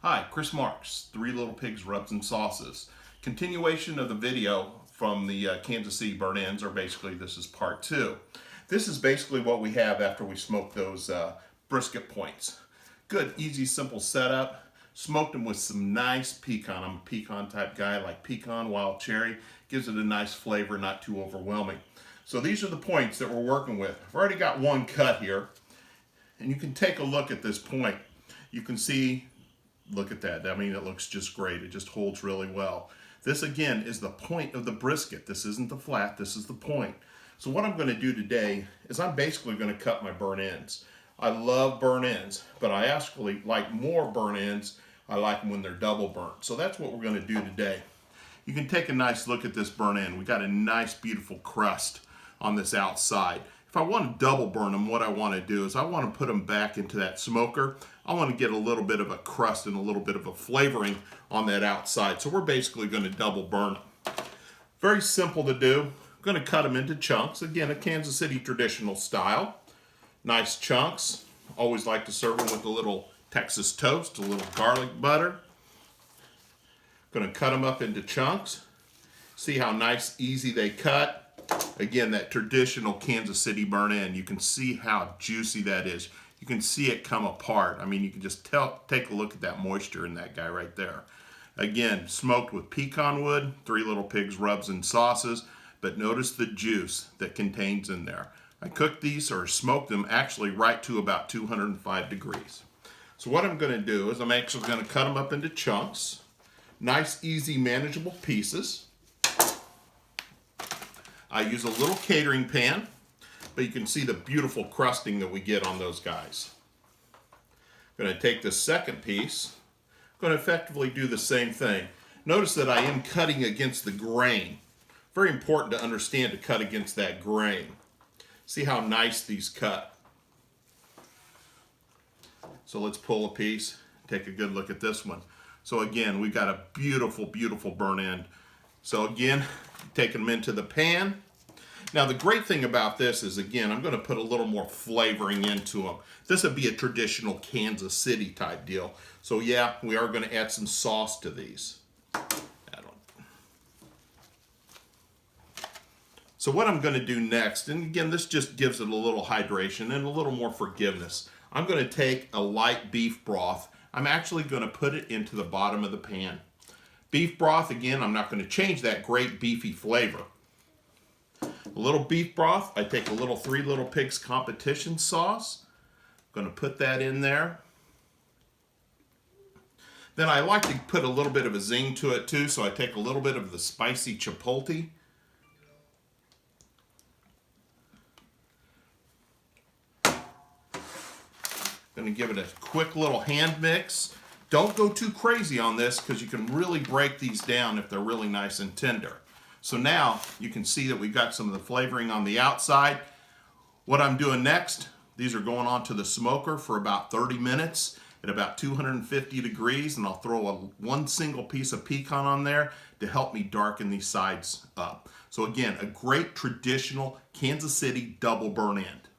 Hi, Chris Marks, Three Little Pigs Rubs and Sauces. Continuation of the video from the Kansas City burnt-ends, or basically this is part two. This is basically what we have after we smoked those brisket points. Good, easy, simple setup. Smoked them with some nice pecan. I'm a pecan type guy, like pecan, wild cherry. Gives it a nice flavor, not too overwhelming. So these are the points that we're working with. I've already got one cut here. And you can take a look at this point. You can see, look at that. I mean, it looks just great. It just holds really well. This, again, is the point of the brisket. This isn't the flat. This is the point. So what I'm going to do today is I'm basically going to cut my burnt ends. I love burnt ends, but I actually like more burnt ends. I like them when they're double burnt. So that's what we're going to do today. You can take a nice look at this burnt end. We got a nice, beautiful crust on this outside. If I want to double burn them, what I want to do is I want to put them back into that smoker. I want to get a little bit of a crust and a little bit of a flavoring on that outside. So we're basically going to double burn them. Very simple to do. I'm going to cut them into chunks. Again, a Kansas City traditional style. Nice chunks. Always like to serve them with a little Texas toast, a little garlic butter. Going to cut them up into chunks. See how nice, easy they cut. Again, that traditional Kansas City burnt end. You can see how juicy that is. You can see it come apart. I mean, you can just take a look at that moisture in that guy right there. Again, smoked with pecan wood, Three Little Pigs rubs and sauces, but notice the juice that contains in there. I cooked these or smoked them actually right to about 205 degrees. So what I'm going to do is I'm actually going to cut them up into chunks. Nice, easy, manageable pieces. I use a little catering pan, but you can see the beautiful crusting that we get on those guys. I'm going to take the second piece. I'm going to effectively do the same thing. Notice that I am cutting against the grain. Very important to understand to cut against that grain. See how nice these cut. So let's pull a piece, take a good look at this one. So again, we've got a beautiful, beautiful burnt end. So again, taking them into the pan. Now the great thing about this is, again, I'm going to put a little more flavoring into them. This would be a traditional Kansas City type deal. So yeah, we are going to add some sauce to these. So what I'm going to do next, and again, this just gives it a little hydration and a little more forgiveness. I'm going to take a light beef broth. I'm actually going to put it into the bottom of the pan. Beef broth, again, I'm not going to change that great beefy flavor. A little beef broth, I take a little Three Little Pigs competition sauce. I'm going to put that in there. Then I like to put a little bit of a zing to it too, so I take a little bit of the spicy chipotle. Going to give it a quick little hand mix. Don't go too crazy on this because you can really break these down if they're really nice and tender. So now you can see that we've got some of the flavoring on the outside. What I'm doing next, these are going on to the smoker for about 30 minutes at about 250 degrees, and I'll throw one single piece of pecan on there to help me darken these sides up. So again, a great traditional Kansas City double burnt end.